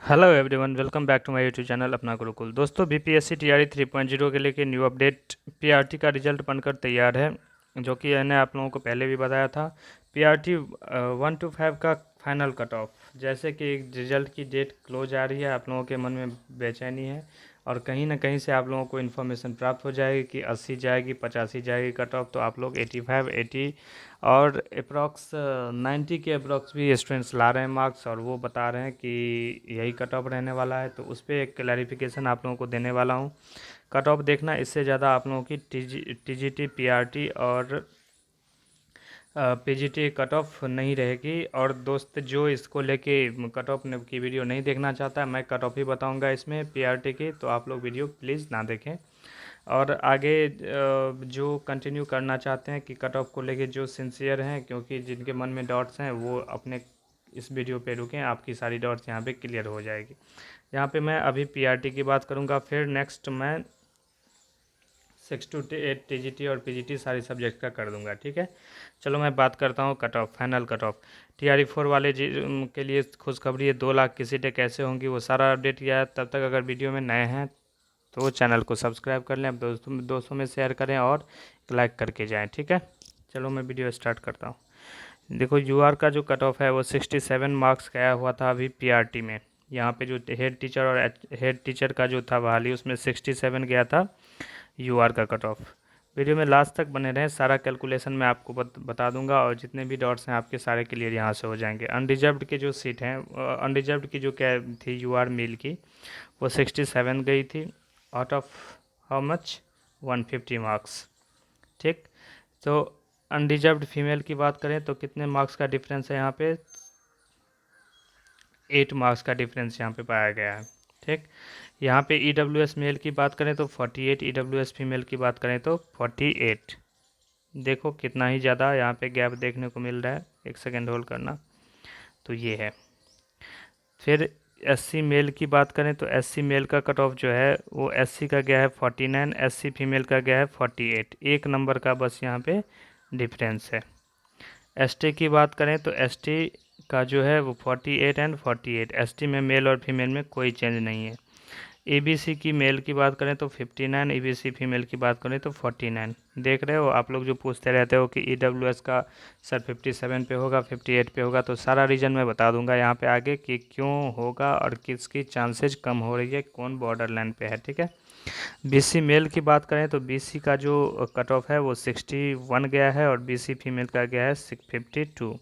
Hello everyone, welcome back to my YouTube channel Apna Gurukul. दोस्तों, BPSC TRE 3.0 के लेके new update PRT का result बनकर तैयार है, जो कि मैंने आप लोगों को पहले भी बताया था। पीआरटी 1 to 5 का फाइनल कट ऑफ, जैसे कि रिजल्ट की डेट क्लोज आ रही है, आप लोगों के मन में बेचैनी है और कहीं ना कहीं से आप लोगों को इन्फॉर्मेशन प्राप्त हो जाएगी कि 80 जाएगी, 85 जाएगी कट ऑफ, तो आप लोग 85, 80 और अप्रॉक्स 90 के अप्रॉक्स भी स्टूडेंट्स ला रहे हैं मार्क्स, और वो बता रहे हैं कि यही कट ऑफ रहने वाला है। तो उस पर एक क्लैरिफिकेशन आप लोगों को देने वाला हूँ। कट ऑफ देखना, इससे ज़्यादा आप लोगों की टीजीटी, पीआरटी और पीजीटी कट ऑफ नहीं रहेगी। और दोस्त जो इसको लेके कट ऑफ की वीडियो नहीं देखना चाहता है, मैं कट ऑफ ही बताऊंगा इसमें पीआरटी की, तो आप लोग वीडियो प्लीज़ ना देखें। और आगे जो कंटिन्यू करना चाहते हैं कि कट ऑफ को लेके जो सिंसियर हैं, क्योंकि जिनके मन में डाउट्स हैं वो अपने इस वीडियो पे रुकें, आपकी सारी डाउट्स यहाँ पे क्लियर हो जाएगी। यहाँ पे मैं अभी पीआरटी की बात करूँगा, फिर नेक्स्ट मैं 6 to 8 टीजीटी और पीजीटी सारी सब्जेक्ट का कर दूंगा, ठीक है। चलो मैं बात करता हूँ cut off, final cut off. TRE 4 वाले के लिए खुशखबरी है, 2 लाख की सीटें कैसे होंगी वो सारा अपडेट किया है। तब तक अगर वीडियो में नए हैं तो चैनल को सब्सक्राइब कर लें, अब दोस्तों में शेयर करें और लाइक करके जाएं, ठीक है। चलो मैं वीडियो स्टार्ट करता हूँ। देखो, यूआर का जो कट ऑफ है वो 67 मार्क्स गया हुआ था अभी पीआरटी में। यहाँ पे जो हेड टीचर और हेड टीचर का जो था बहाली, उसमें 67 गया था यूआर का कट ऑफ। वीडियो में लास्ट तक बने रहें, सारा कैलकुलेशन मैं आपको बता दूंगा और जितने भी डॉट्स हैं आपके सारे क्लियर यहाँ से हो जाएंगे। अनरिजर्व्ड के जो सीट हैं, अनरिजर्व्ड की जो क्या थी यूआर मेल की, वो 67 गई थी out of how much 150 marks, ठीक। तो अनरिजर्व्ड फीमेल की बात करें तो कितने मार्क्स का डिफरेंस है यहाँ पे, 8 मार्क्स का डिफरेंस यहाँ पे पाया गया है, ठीक। यहाँ पे ईडब्ल्यूएस मेल की बात करें तो 48, ईडब्ल्यूएस फीमेल की बात करें तो 48। देखो कितना ही ज़्यादा यहाँ पे गैप देखने को मिल रहा है। एक सेकेंड होल्ड करना। तो ये है। फिर एससी मेल की बात करें तो एससी मेल का कट ऑफ जो है वो एससी का गया है 49, एससी फीमेल का गया है 48। एक नंबर का बस यहाँ पे डिफरेंस है। एसटी की बात करें तो एसटी का जो है वो 48 एंड 48, एसटी में मेल और फीमेल में कोई चेंज नहीं है। ईबीसी की मेल की बात करें तो 59, ईबीसी फीमेल की बात करें तो 49। देख रहे हो, आप लोग जो पूछते रहते हो कि ईडब्ल्यूएस का सर 57 पे होगा, 58 पे होगा, तो सारा रीज़न मैं बता दूंगा यहाँ पे आगे कि क्यों होगा और किसकी चांसेज कम हो रही है, कौन बॉर्डर लाइन पे है, ठीक है। बीसी मेल की बात करें तो बीसी का जो कट ऑफ है वो 61 गया है और बीसी फीमेल का गया है 52।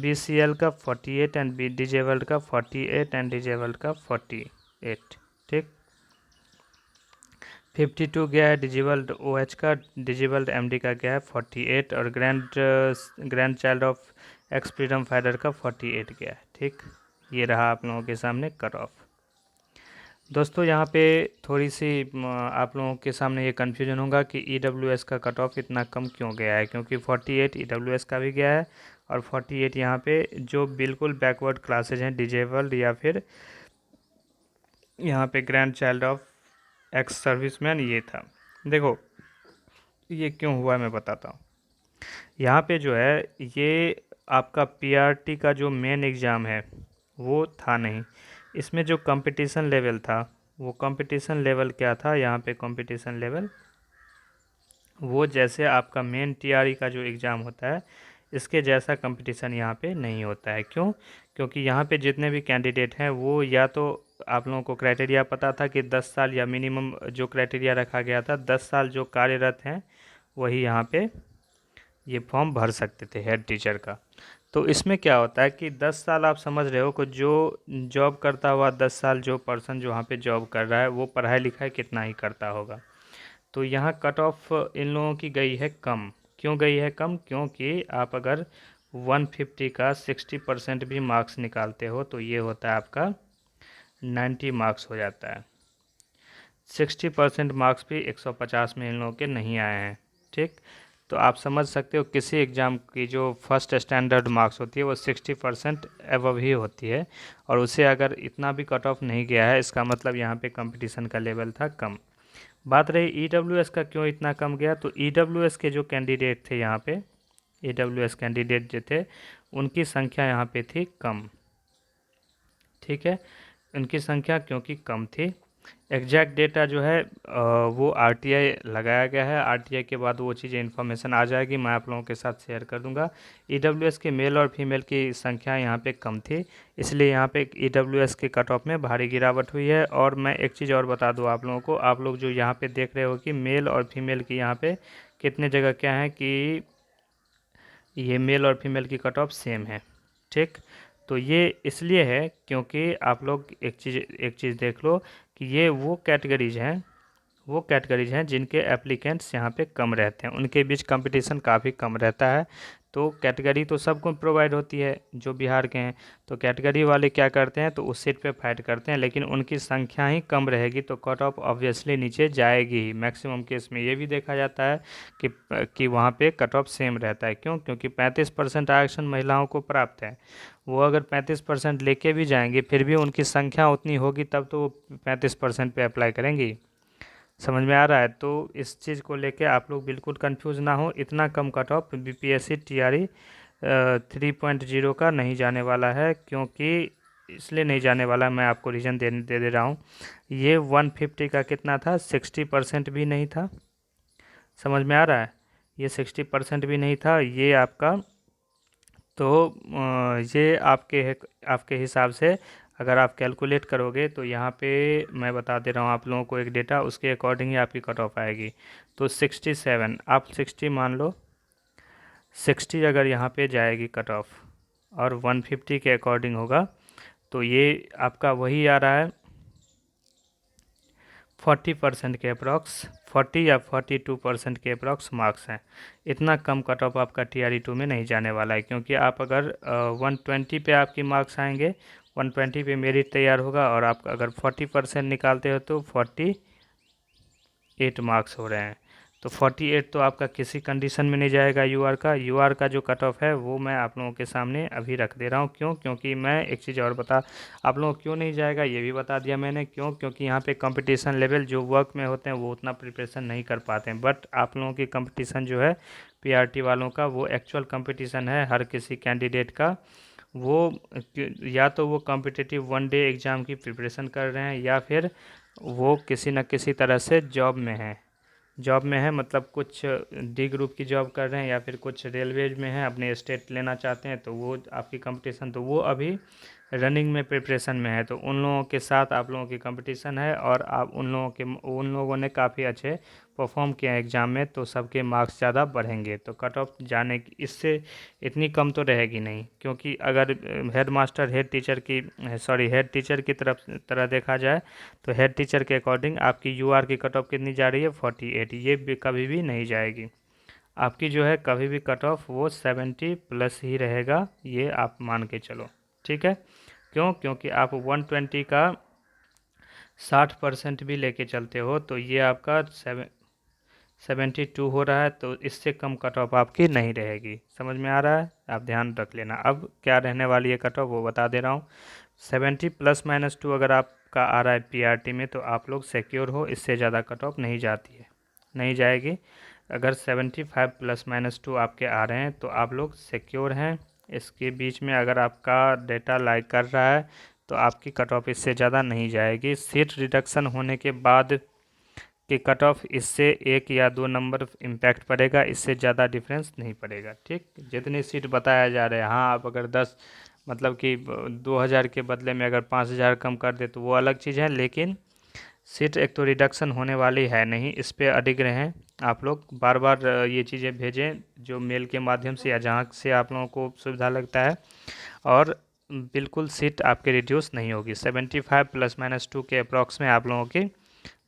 बीसीएल का 48 एंड डिजेबल्ड का 48 एंड डिजेबल्ड का 48, ठीक। 52 गया है डिजिबल्ड ओएच का, डिजिबल्ड एमडी का गया है 48 और grand child of x freedom fighter का 48 गया है, ठीक। ये रहा आप लोगों के सामने कट ऑफ। दोस्तों, यहाँ पे थोड़ी सी आप लोगों के सामने ये कन्फ्यूजन होगा कि ईडब्ल्यूएस का कट ऑफ इतना कम क्यों गया है, क्योंकि 48 ईडब्ल्यूएस का भी गया है और 48 यहाँ पे जो बिल्कुल बैकवर्ड क्लासेज हैं, डिजेबल्ड या फिर यहाँ पे grand child of ex serviceman, ये था। देखो ये क्यों हुआ मैं बताता हूँ। यहाँ पे जो है ये आपका पीआरटी का जो मेन एग्ज़ाम है वो था नहीं। इसमें जो कंपटीशन लेवल था वो कंपटीशन लेवल क्या था, यहाँ पे कंपटीशन लेवल वो जैसे आपका मेन टीआरई का जो एग्ज़ाम होता है इसके जैसा कंपटीशन यहाँ पे नहीं होता है। क्यों? क्योंकि यहाँ पे जितने भी कैंडिडेट हैं वो या तो आप लोगों को क्राइटेरिया पता था कि 10 साल या मिनिमम जो क्राइटेरिया रखा गया था 10 साल जो कार्यरत हैं वही यहाँ पे ये फॉर्म भर सकते थे हेड टीचर का। तो इसमें क्या होता है कि 10 साल आप समझ रहे हो कि जो जॉब करता हुआ 10 साल जो पर्सन जो वहाँ पे जॉब कर रहा है वो पढ़ाई लिखाई कितना ही करता होगा। तो यहाँ कट ऑफ इन लोगों की गई है कम। क्यों गई है कम? क्योंकि आप अगर 150 का 60% भी मार्क्स निकालते हो तो ये होता है आपका 90 मार्क्स हो जाता है। 60% मार्क्स भी 150 में इन लोगों के नहीं आए हैं, ठीक। तो आप समझ सकते हो किसी एग्ज़ाम की जो फर्स्ट स्टैंडर्ड मार्क्स होती है वो 60% एवव ही होती है, और उसे अगर इतना भी कट ऑफ नहीं गया है इसका मतलब यहाँ पे कंपटीशन का लेवल था कम। बात रही ईडब्ल्यूएस का क्यों इतना कम गया, तो ईडब्ल्यूएस के जो कैंडिडेट थे यहाँ पे, ईडब्ल्यूएस कैंडिडेट जो थे उनकी संख्या यहाँ पे थी कम, ठीक है, उनकी संख्या क्योंकि कम थी। एग्जैक्ट डेटा जो है वो आरटीआई लगाया गया है, आरटीआई के बाद वो चीज़ें इन्फॉर्मेशन आ जाएगी, मैं आप लोगों के साथ शेयर कर दूंगा। ईडब्ल्यूएस के मेल और फीमेल की संख्या यहाँ पे कम थी, इसलिए यहाँ पे ईडब्ल्यूएस के कट ऑफ में भारी गिरावट हुई है। और मैं एक चीज़ और बता दूँ आप लोगों को, आप लोग जो यहाँ पे देख रहे हो कि मेल और फीमेल की यहाँ पे कितने जगह क्या है कि ये मेल और फीमेल की कट ऑफ सेम है। ठीक, तो ये इसलिए है क्योंकि आप लोग एक चीज़ देख लो कि ये वो कैटेगरीज हैं जिनके एप्लीकेंट्स यहाँ पे कम रहते हैं, उनके बीच कंपटीशन काफ़ी कम रहता है। तो कैटेगरी तो सबको प्रोवाइड होती है जो बिहार के हैं, तो कैटेगरी वाले क्या करते हैं, तो उस सीट पे फाइट करते हैं, लेकिन उनकी संख्या ही कम रहेगी तो कट ऑफ ऑब्वियसली नीचे जाएगी ही। मैक्सिमम केस में ये भी देखा जाता है कि वहाँ पे कट ऑफ सेम रहता है। क्यों? क्योंकि 35% आरक्षण महिलाओं को प्राप्त है। वो अगर 35% लेके भी जाएंगे फिर भी उनकी संख्या उतनी होगी तब तो वो 35% पे अप्लाई करेंगी। समझ में आ रहा है? तो इस चीज़ को लेके आप लोग बिल्कुल कंफ्यूज ना हो। इतना कम कट ऑफ बीपीएससी टीआरई 3.0 का नहीं जाने वाला है, क्योंकि इसलिए नहीं जाने वाला, मैं आपको रीज़न दे रहा हूँ। ये 150 का कितना था, 60% भी नहीं था। समझ में आ रहा है? ये 60% भी नहीं था ये आपका। तो ये आपके हिसाब से अगर आप कैलकुलेट करोगे तो यहाँ पे मैं बता दे रहा हूँ आप लोगों को एक डेटा, उसके अकॉर्डिंग ही आपकी कट ऑफ आएगी। तो 67, आप 60 मान लो, 60 अगर यहाँ पे जाएगी कट ऑफ और 150 के अकॉर्डिंग होगा तो ये आपका वही आ रहा है 40% के अप्रॉक्स, 40 या 42% के अप्रॉक्स मार्क्स हैं। इतना कम कट ऑफ आपका TRE 2 में नहीं जाने वाला है, क्योंकि आप अगर 120 पे आपकी मार्क्स आएंगे, 120 पे मेरिट तैयार होगा और आप अगर 40% निकालते हो तो 48 मार्क्स हो रहे हैं। तो 48 तो आपका किसी कंडीशन में नहीं जाएगा। यूआर का जो कट ऑफ है वो मैं आप लोगों के सामने अभी रख दे रहा हूँ। क्यों? क्योंकि मैं एक चीज़ और आप लोगों को क्यों नहीं जाएगा ये भी बता दिया मैंने। क्यों? क्योंकि यहाँ पे कंपटीशन लेवल जो वर्क में होते हैं वो उतना प्रिपरेशन नहीं कर पाते हैं, बट आप लोगों की कंपटीशन जो है पीआरटी वालों का वो एक्चुअल कंपटीशन है हर किसी कैंडिडेट का। वो या तो वो कॉम्पिटिटिव 1 डे एग्ज़ाम की प्रिपरेशन कर रहे हैं या फिर वो किसी न किसी तरह से जॉब में है, मतलब कुछ डी ग्रुप की जॉब कर रहे हैं या फिर कुछ रेलवेज में हैं, अपने स्टेट लेना चाहते हैं, तो वो आपकी कंपटीशन, तो वो अभी रनिंग में प्रिपरेशन में है, तो उन लोगों के साथ आप लोगों की कंपटीशन है। और आप उन लोगों ने काफ़ी अच्छे परफॉर्म किया एग्ज़ाम में, तो सबके मार्क्स ज़्यादा बढ़ेंगे, तो कट ऑफ जाने की इससे इतनी कम तो रहेगी नहीं। क्योंकि अगर हेड टीचर की तरह देखा जाए तो हेड टीचर के अकॉर्डिंग आपकी यूआर की कट ऑफ कितनी जा रही है, 48। ये भी कभी भी नहीं जाएगी आपकी, जो है कभी भी कट ऑफ वो 70+ ही रहेगा, ये आप मान के चलो। ठीक है? क्यों? क्योंकि आप 120 का 60% भी लेके चलते हो तो ये आपका 72 हो रहा है, तो इससे कम कट ऑफ आपकी नहीं रहेगी। समझ में आ रहा है? आप ध्यान रख लेना। अब क्या रहने वाली है कट ऑफ वो बता दे रहा हूँ। 70 +-2 अगर आपका आ रहा है पीआरटी में तो आप लोग सिक्योर हो, इससे ज़्यादा कट ऑफ नहीं जाती है, नहीं जाएगी। अगर 75 +-2 आपके आ रहे हैं तो आप लोग सिक्योर हैं। इसके बीच में अगर आपका डेटा लाइक कर रहा है तो आपकी कट ऑफ इससे ज़्यादा नहीं जाएगी। सीट रिडक्शन होने के बाद कि कट ऑफ इससे 1 या 2 नंबर इम्पैक्ट पड़ेगा, इससे ज़्यादा डिफरेंस नहीं पड़ेगा। ठीक, जितनी सीट बताया जा रहा है, हाँ आप अगर 10 मतलब कि 2000 के बदले में अगर 5000 कम कर दे तो वो अलग चीज़ है, लेकिन सीट एक तो रिडक्शन होने वाली है नहीं, इस पर अडिग रहें। आप लोग बार बार ये चीज़ें भेजें जो मेल के माध्यम से या जहाँ से आप लोगों को सुविधा लगता है, और बिल्कुल सीट आपके रिड्यूस नहीं होगी। 75 +-2 के अप्रॉक्स में आप लोगों की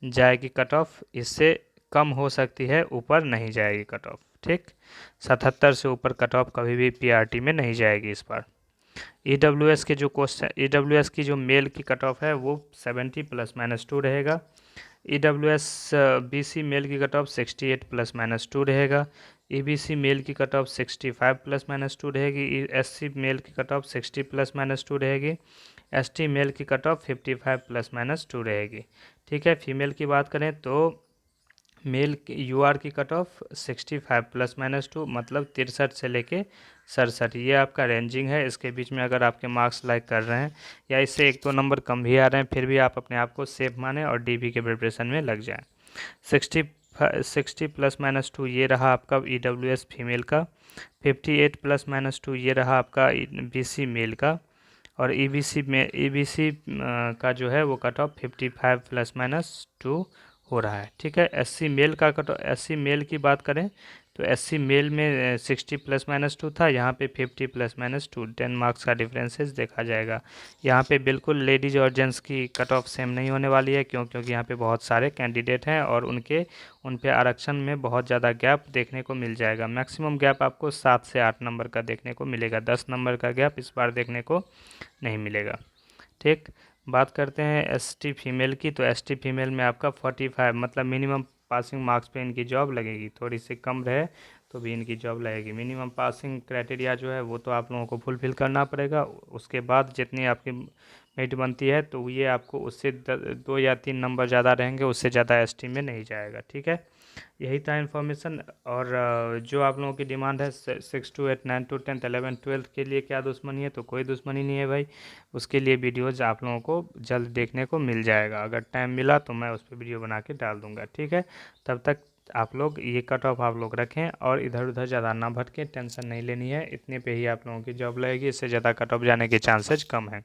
जाएगी कट ऑफ, इससे कम हो सकती है, ऊपर नहीं जाएगी कट ऑफ। ठीक, 77 से ऊपर कट ऑफ कभी भी पीआरटी में नहीं जाएगी इस बार। ईडब्ल्यूएस के जो क्वेश्चन, ईडब्ल्यूएस की जो मेल की कट ऑफ है वो 70 +-2 रहेगा। ईडब्ल्यूएस बीसी मेल की कट ऑफ 68 +-2 रहेगा। ईबीसी मेल की कट ऑफ 65 +-2 रहेगी। एससी मेल की कट ऑफ 60 +-2 रहेगी। एसटी मेल की कट ऑफ 55 +-2 रहेगी। ठीक है, फीमेल की बात करें तो मेल यूआर की कट ऑफ 65 +-2 मतलब 63 से लेके 67 ये आपका रेंजिंग है। इसके बीच में अगर आपके मार्क्स लाइक कर रहे हैं या इससे 1-2 नंबर कम भी आ रहे हैं, फिर भी आप अपने आप को सेफ माने और डीबी के प्रिपरेशन में लग जाएं। 60 +-2 ये रहा आपका EWS फीमेल का। 58 +-2 ये रहा आपका BC मेल का। और EBC का जो है वो कट ऑफ 55 +-2 हो रहा है। ठीक है, SC मेल का कट ऑफ, SC मेल की बात करें तो SC मेल में 60 +-2 था, यहाँ पे 50 +-2 10 मार्क्स का डिफरेंसेस देखा जाएगा। यहाँ पे बिल्कुल लेडीज़ और जेंट्स की कट ऑफ सेम नहीं होने वाली है, क्योंकि यहाँ पे बहुत सारे कैंडिडेट हैं और उन पे आरक्षण में बहुत ज़्यादा गैप देखने को मिल जाएगा। मैक्सिमम गैप आपको 7 से 8 नंबर का देखने को मिलेगा, 10 नंबर का गैप इस बार देखने को नहीं मिलेगा। ठीक, बात करते हैं ST फीमेल की। तो ST फीमेल में आपका 45 मतलब मिनिमम पासिंग मार्क्स पे इनकी जॉब लगेगी। थोड़ी सी कम रहे तो भी इनकी जॉब लगेगी। मिनिमम पासिंग क्राइटेरिया जो है वो तो आप लोगों को फुलफ़िल करना पड़ेगा। उसके बाद जितनी आपकी मेरिट बनती है तो ये आपको उससे 2 या 3 नंबर ज़्यादा रहेंगे, उससे ज़्यादा ST में नहीं जाएगा। ठीक है, यही था इन्फॉर्मेशन। और जो आप लोगों की डिमांड है 6 to 8, 9 to 10, 11, 12 के लिए क्या दुश्मनी है, तो कोई दुश्मनी नहीं है भाई। उसके लिए वीडियोज़ आप लोगों को जल्द देखने को मिल जाएगा। अगर टाइम मिला तो मैं उस पर वीडियो बना के डाल दूँगा। ठीक है, तब तक आप लोग ये कट ऑफ आप लोग रखें और इधर उधर ज़्यादा ना भटकें, टेंशन नहीं लेनी है। इतने पे ही आप लोगों की जॉब लगेगी, इससे ज़्यादा कट ऑफ जाने के चांसेज कम हैं।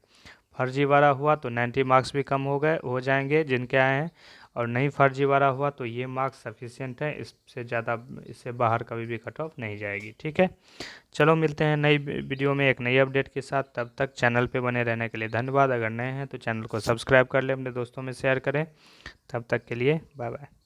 फर्जीवाड़ा हुआ तो 90 मार्क्स भी कम हो जाएंगे जिनके आए हैं, और नहीं फर्जीवाड़ा हुआ तो ये मार्क्स सफिशिएंट है, इससे ज़्यादा इससे बाहर कभी भी कट ऑफ नहीं जाएगी। ठीक है, चलो मिलते हैं नई वीडियो में एक नई अपडेट के साथ। तब तक चैनल पे बने रहने के लिए धन्यवाद। अगर नए हैं तो चैनल को सब्सक्राइब कर लें, अपने दोस्तों में शेयर करें। तब तक के लिए बाय बाय।